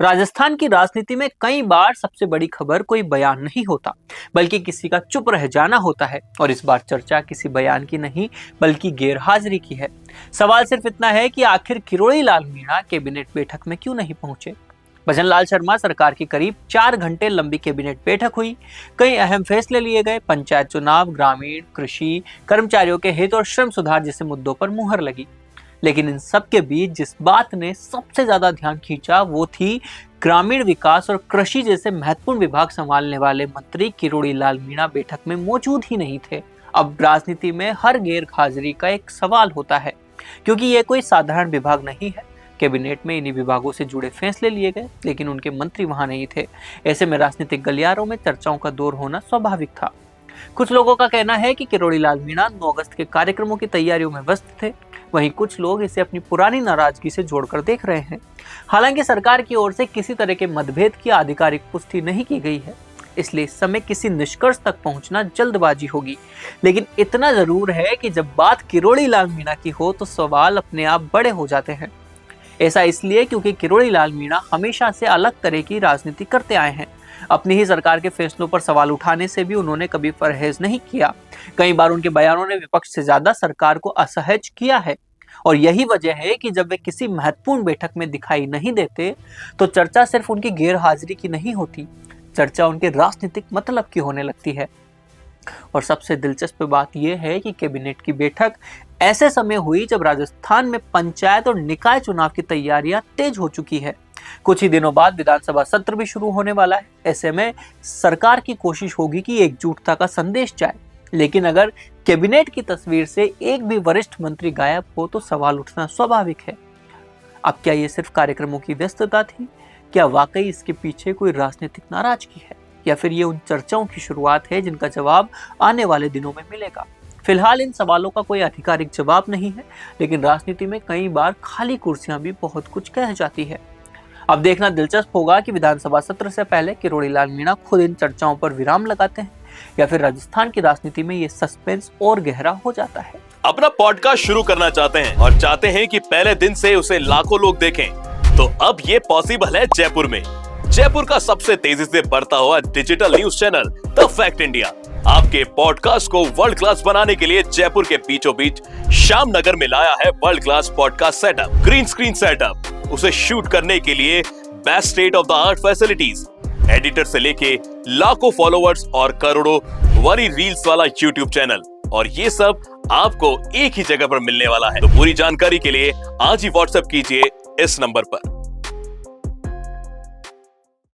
राजस्थान की राजनीति में कई बार सबसे बड़ी खबर कोई बयान नहीं होता, बल्कि किसी का चुप रह जाना होता है। और इस बार चर्चा किसी बयान की नहीं, बल्कि गैरहाजिरी की है। सवाल सिर्फ इतना है कि आखिर किरोड़ी लाल मीणा कैबिनेट बैठक में क्यों नहीं पहुंचे। भजन लाल शर्मा सरकार की करीब 4 घंटे लंबी कैबिनेट बैठक हुई। कई अहम फैसले लिए गए। पंचायत चुनाव, ग्रामीण, कृषि, कर्मचारियों के हित और श्रम सुधार जैसे मुद्दों पर मुहर लगी। लेकिन इन सब के बीच जिस बात ने सबसे ज्यादा ध्यान खींचा वो थी ग्रामीण विकास और कृषि जैसे महत्वपूर्ण विभाग संभालने वाले मंत्री किरोड़ी लाल मीणा बैठक में मौजूद ही नहीं थे। अब राजनीति में हर गैर हाजिरी का एक सवाल होता है, क्योंकि ये कोई साधारण विभाग नहीं है। कैबिनेट में इन्हीं विभागों से जुड़े फैसले लिए गए, लेकिन उनके मंत्री वहां नहीं थे। ऐसे में राजनीतिक गलियारों में चर्चाओं का दौर होना स्वाभाविक था। कुछ लोगों का कहना है कि किरोड़ी लाल मीणा 9 अगस्त के कार्यक्रमों की तैयारियों में व्यस्त थे। वहीं कुछ लोग इसे अपनी पुरानी नाराजगी से जोड़कर देख रहे हैं। हालांकि सरकार की ओर से किसी तरह के मतभेद की आधिकारिक पुष्टि नहीं की गई है, इसलिए इस समय किसी निष्कर्ष तक पहुंचना जल्दबाजी होगी। लेकिन इतना जरूर है कि जब बात किरोड़ी लाल मीणा की हो तो सवाल अपने आप बड़े हो जाते हैं। ऐसा इसलिए क्योंकि किरोड़ी लाल मीणा हमेशा से अलग तरह की राजनीति करते आए हैं। अपनी ही सरकार के फैसलों पर सवाल उठाने से भी उन्होंने कभी परहेज नहीं किया। कई बार उनके बयानों ने विपक्ष से ज्यादा सरकार को असहज किया है। और यही वजह है कि जब वे किसी महत्वपूर्ण बैठक में दिखाई नहीं देते तो चर्चा सिर्फ उनकी गैर हाजिरी की नहीं होती, चर्चा उनके राजनीतिक मतलब की होने लगती है। और सबसे दिलचस्प बात यह है कि कैबिनेट की बैठक ऐसे समय हुई जब राजस्थान में पंचायत और निकाय चुनाव की तैयारियां तेज हो चुकी है। कुछ ही दिनों बाद विधानसभा सत्र भी शुरू होने वाला है। ऐसे में सरकार की कोशिश होगी कि एकजुटता का संदेश जाए। लेकिन अगर कैबिनेट की तस्वीर से एक भी वरिष्ठ मंत्री गायब हो तो सवाल उठना स्वाभाविक है। अब क्या ये सिर्फ कार्यक्रमों की व्यस्तता थी? क्या वाकई इसके पीछे कोई राजनीतिक नाराजगी है, या फिर ये उन चर्चाओं की शुरुआत है जिनका जवाब आने वाले दिनों में मिलेगा? फिलहाल इन सवालों का कोई आधिकारिक जवाब नहीं है, लेकिन राजनीति में कई बार खाली कुर्सियां भी बहुत कुछ कह जाती है। अब देखना दिलचस्प होगा कि विधानसभा सत्र से पहले किरोड़ी लाल मीणा खुद इन चर्चाओं पर विराम लगाते हैं, या फिर राजस्थान की राजनीति में ये सस्पेंस और गहरा हो जाता है। अपना पॉडकास्ट शुरू करना चाहते हैं और चाहते हैं कि पहले दिन से उसे लाखों लोग देखें, तो अब ये पॉसिबल है जयपुर में। जयपुर का सबसे तेजी से बढ़ता हुआ digital news channel the fact India आपके पॉडकास्ट को वर्ल्ड क्लास बनाने के लिए जयपुर के बीचों बीच श्यामनगर में लाया है world class podcast setup, green screen setup. उसे शूट करने के लिए best state of the art facilities, editor से लेके लाखों फॉलोअर्स और करोड़ों वाली रील्स वाला यूट्यूब चैनल, और ये सब आपको एक ही जगह पर मिलने वाला है। तो पूरी जानकारी के लिए आज ही व्हाट्सएप कीजिए इस नंबर पर।